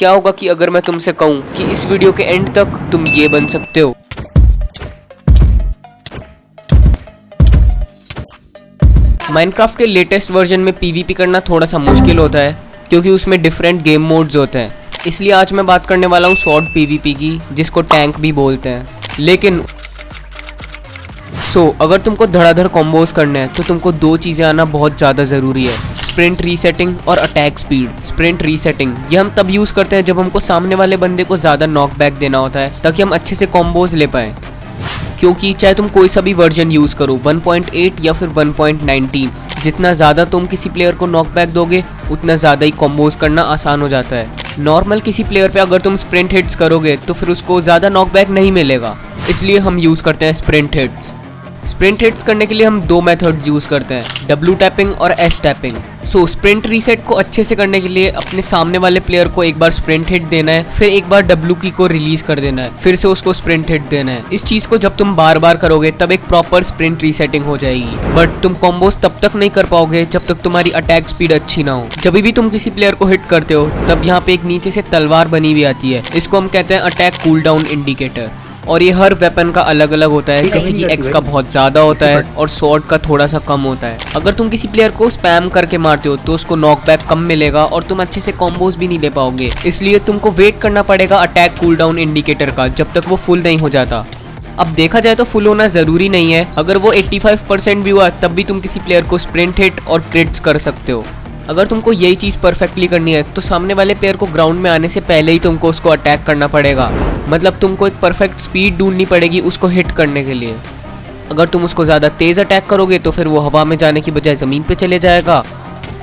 क्या होगा कि अगर मैं तुमसे कहूँ कि इस वीडियो के एंड तक तुम ये बन सकते हो। माइनक्राफ्ट के लेटेस्ट वर्जन में पीवीपी करना थोड़ा सा मुश्किल होता है क्योंकि उसमें डिफरेंट गेम मोड्स होते हैं। इसलिए आज मैं बात करने वाला हूँ स्वॉर्ड पीवीपी की, जिसको टैंक भी बोलते हैं। लेकिन अगर तुमको धड़ाधड़ कॉम्बोज करने हैं तो तुमको दो चीज़ें आना बहुत ज़्यादा ज़रूरी है, स्प्रिंट रीसेटिंग और अटैक स्पीड। स्प्रिंट रीसेटिंग ये हम तब यूज़ करते हैं जब हमको सामने वाले बंदे को ज़्यादा नॉकबैक देना होता है ताकि हम अच्छे से कॉम्बोज ले पाएँ। क्योंकि चाहे तुम कोई सा भी वर्जन यूज़ करो, 1.8 या फिर 1.19, जितना ज़्यादा तुम किसी प्लेयर को नॉकबैक दोगे उतना ज़्यादा ही कॉम्बोज करना आसान हो जाता है। नॉर्मल किसी प्लेयर पे अगर तुम स्प्रिंट हिट्स करोगे तो फिर उसको ज़्यादा नॉकबैक नहीं मिलेगा, इसलिए हम यूज़ करते हैं स्प्रिंट हिट्स। स्प्रिंट हिट्स करने के लिए हम दो मेथड्स यूज़ करते हैं, डब्ल्यू टैपिंग और एस टैपिंग। स्प्रिंट रीसेट को अच्छे से करने के लिए अपने सामने वाले प्लेयर को एक बार स्प्रिंट हिट देना है, फिर एक बार डब्ल्यू की को रिलीज कर देना है, फिर से उसको स्प्रिंट हिट देना है। इस चीज़ को जब तुम बार बार करोगे तब एक प्रॉपर स्प्रिंट रीसेटिंग हो जाएगी। बट तुम कॉम्बोज तब तक नहीं कर पाओगे जब तक तुम्हारी अटैक स्पीड अच्छी ना हो। जब भी तुम किसी प्लेयर को हिट करते हो तब यहाँ पे एक नीचे से तलवार बनी हुई आती है, इसको हम कहते हैं अटैक कूल डाउन इंडिकेटर। और ये हर वेपन का अलग अलग होता है, जैसे कि एक्स का बहुत ज़्यादा होता है और स्वॉर्ड का थोड़ा सा कम होता है। अगर तुम किसी प्लेयर को स्पैम करके मारते हो तो उसको नॉकबैक कम मिलेगा और तुम अच्छे से कॉम्बोज भी नहीं ले पाओगे, इसलिए तुमको वेट करना पड़ेगा अटैक कूल डाउन इंडिकेटर का जब तक वो फुल नहीं हो जाता। अब देखा जाए तो फुल होना ज़रूरी नहीं है, अगर वो 85% भी हुआ तब भी तुम किसी प्लेयर को स्प्रिंट हिट और क्रिट्स कर सकते हो। अगर तुमको यही चीज़ परफेक्टली करनी है तो सामने वाले प्लेयर को ग्राउंड में आने से पहले ही तुमको उसको अटैक करना पड़ेगा, मतलब तुमको एक परफेक्ट स्पीड ढूंढनी पड़ेगी उसको हिट करने के लिए। अगर तुम उसको ज़्यादा तेज़ अटैक करोगे तो फिर वो हवा में जाने की बजाय ज़मीन पे चले जाएगा,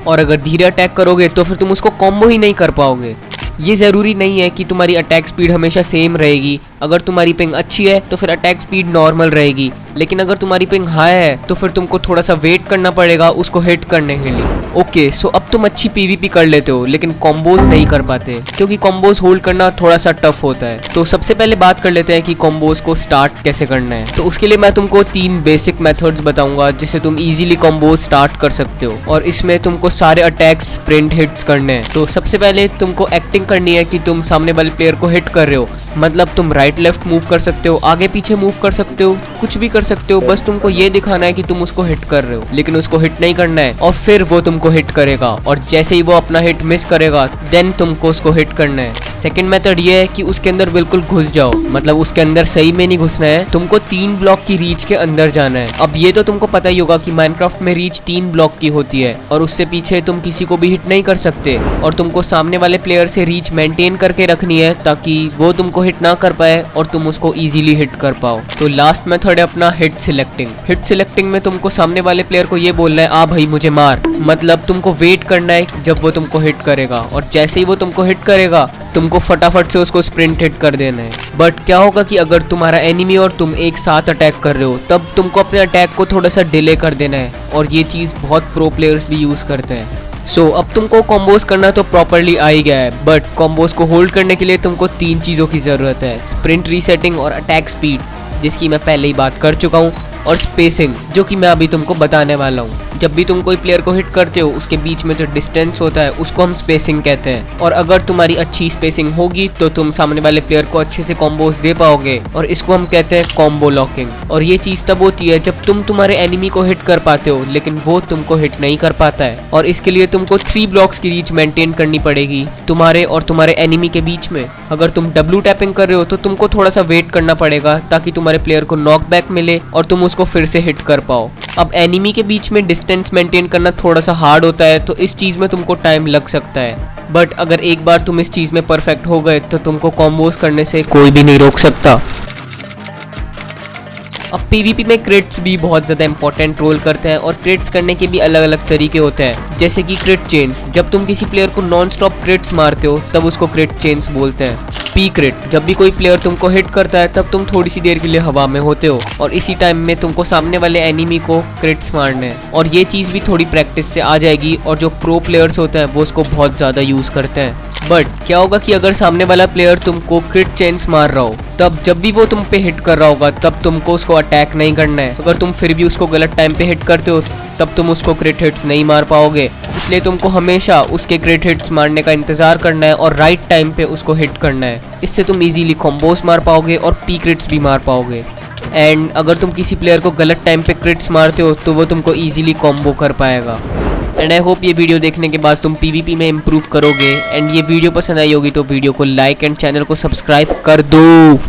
और अगर धीरे अटैक करोगे तो फिर तुम उसको कॉम्बो ही नहीं कर पाओगे। ये ज़रूरी नहीं है कि तुम्हारी अटैक स्पीड हमेशा सेम रहेगी। अगर तुम्हारी पिंग अच्छी है तो फिर अटैक स्पीड नॉर्मल रहेगी, लेकिन अगर तुम्हारी पिंग हाई है तो फिर तुमको थोड़ा सा वेट करना पड़ेगा उसको हिट करने के लिए। ओके, अब तुम अच्छी पीवीपी कर लेते हो लेकिन कॉम्बोज नहीं कर पाते, क्योंकि कॉम्बोज होल्ड करना थोड़ा सा टफ होता है। तो सबसे पहले बात कर लेते हैं कि कॉम्बोज को स्टार्ट कैसे करना है। तो उसके लिए मैं तुमको 3 बेसिक मेथड्स बताऊंगा जिससे तुम इजीली कॉम्बोज स्टार्ट कर सकते हो, और इसमें तुमको सारे अटैक्स स्प्रिंट हिट्स करने हैं। तो सबसे पहले तुमको एक्टिंग करनी है कि तुम सामने वाले प्लेयर को हिट कर रहे हो, मतलब तुम राइट लेफ्ट मूव कर सकते हो, आगे पीछे मूव कर सकते हो, कुछ भी कर सकते हो, बस तुमको ये दिखाना है कि तुम उसको हिट कर रहे हो, लेकिन उसको हिट नहीं करना है। और फिर वो तुमको हिट करेगा और जैसे ही वो अपना हिट मिस करेगा देन तुमको उसको हिट करना है। सेकंड मेथड ये है कि उसके अंदर बिल्कुल घुस जाओ, मतलब उसके अंदर सही में नहीं घुसना है, तुमको 3 ब्लॉक की रीच के अंदर जाना है। अब ये तो तुमको पता ही होगा कि माइनक्राफ्ट में रीच 3 ब्लॉक की होती है और उससे पीछे तुम किसी को भी हिट नहीं कर सकते, और तुमको सामने वाले प्लेयर से रीच मेंटेन करके रखनी है ताकि वो तुमको हिट ना कर पाए और तुम उसको इजीली हिट कर पाओ। तो लास्ट मेथड है अपना हिट सिलेक्टिंग। हिट सिलेक्टिंग में तुमको सामने वाले प्लेयर को ये बोलना है आ भाई मुझे मार, मतलब तुमको वेट करना है जब वो तुमको हिट करेगा, और जैसे ही वो तुमको हिट करेगा तुमको फटाफट से उसको स्प्रिंट हिट कर देना है। बट क्या होगा कि अगर तुम्हारा एनिमी और तुम एक साथ अटैक कर रहे हो तब तुमको अपने अटैक को थोड़ा सा डिले कर देना है, और ये चीज़ बहुत प्रो प्लेयर्स भी यूज़ करते हैं। अब तुमको कॉम्बोज करना तो प्रॉपरली आ ही गया है, बट कॉम्बोज को होल्ड करने के लिए तुमको 3 चीज़ों की ज़रूरत है, स्प्रिंट रीसेटिंग और अटैक स्पीड, जिसकी मैं पहले ही बात कर चुका हूँ, और स्पेसिंग, जो कि मैं अभी तुमको बताने वाला हूँ। जब भी तुम कोई प्लेयर को हिट करते हो उसके बीच में जो डिस्टेंस होता है उसको हम स्पेसिंग कहते हैं, और अगर तुम्हारी अच्छी स्पेसिंग होगी तो तुम सामने वाले प्लेयर को अच्छे से कॉम्बोज दे पाओगे, और इसको हम कहते हैं कॉम्बो लॉकिंग। और ये चीज़ तब होती है जब तुम तुम्हारे एनिमी को हिट कर पाते हो लेकिन वो तुमको हिट नहीं कर पाता है, और इसके लिए तुमको 3 ब्लॉक्स की रीच मेंटेन करनी पड़ेगी तुम्हारे और तुम्हारे एनिमी के बीच में। अगर तुम डब्ल्यू टैपिंग कर रहे हो तो तुमको थोड़ा सा वेट करना पड़ेगा ताकि तुम्हारे प्लेयर को नॉकबैक मिले और तुम उसको फिर से हिट कर पाओ। अब एनिमी के बीच में डिस्टेंस मेंटेन करना थोड़ा सा हार्ड होता है, तो इस चीज़ में तुमको टाइम लग सकता है, बट अगर एक बार तुम इस चीज़ में परफेक्ट हो गए तो तुमको कॉम्बोज करने से कोई भी नहीं रोक सकता। अब पीवीपी में क्रिट्स भी बहुत ज़्यादा इंपॉर्टेंट रोल करते हैं, और क्रिट्स करने के भी अलग अलग तरीके होते हैं, जैसे कि क्रिट चेन्स। जब तुम किसी प्लेयर को नॉन स्टॉप क्रिट्स मारते हो तब उसको क्रिट चेन्स बोलते हैं। पी क्रिट, जब भी कोई प्लेयर तुमको हिट करता है तब तुम थोड़ी सी देर के लिए हवा में होते हो और इसी टाइम में तुमको सामने वाले एनिमी को क्रिट्स मारने हैं, और ये चीज़ भी थोड़ी प्रैक्टिस से आ जाएगी, और जो प्रो प्लेयर्स होते हैं वो उसको बहुत ज़्यादा यूज़ करते हैं। बट क्या होगा कि अगर सामने वाला प्लेयर तुमको क्रिट चेन्स मार रहा हो तब जब भी वो तुम पे हिट कर रहा होगा तब तुमको उसको अटैक नहीं करना है। अगर तुम फिर भी उसको गलत टाइम पे हिट करते हो तब तुम उसको क्रिट हिट्स नहीं मार पाओगे। इसलिए तुमको हमेशा उसके क्रिट हिट्स मारने का इंतजार करना है और राइट टाइम पे उसको हिट करना है। इससे तुम इजीली कॉम्बोस मार पाओगे और पी क्रिट्स भी मार पाओगे। एंड अगर तुम किसी प्लेयर को गलत टाइम पे क्रिट्स मारते हो तो वो तुमको इजीली कॉम्बो कर पाएगा। एंड आई होप ये वीडियो देखने के बाद तुम पीवीपी में इम्प्रूव करोगे। एंड ये वीडियो पसंद आई होगी तो वीडियो को लाइक एंड चैनल को सब्सक्राइब कर दो।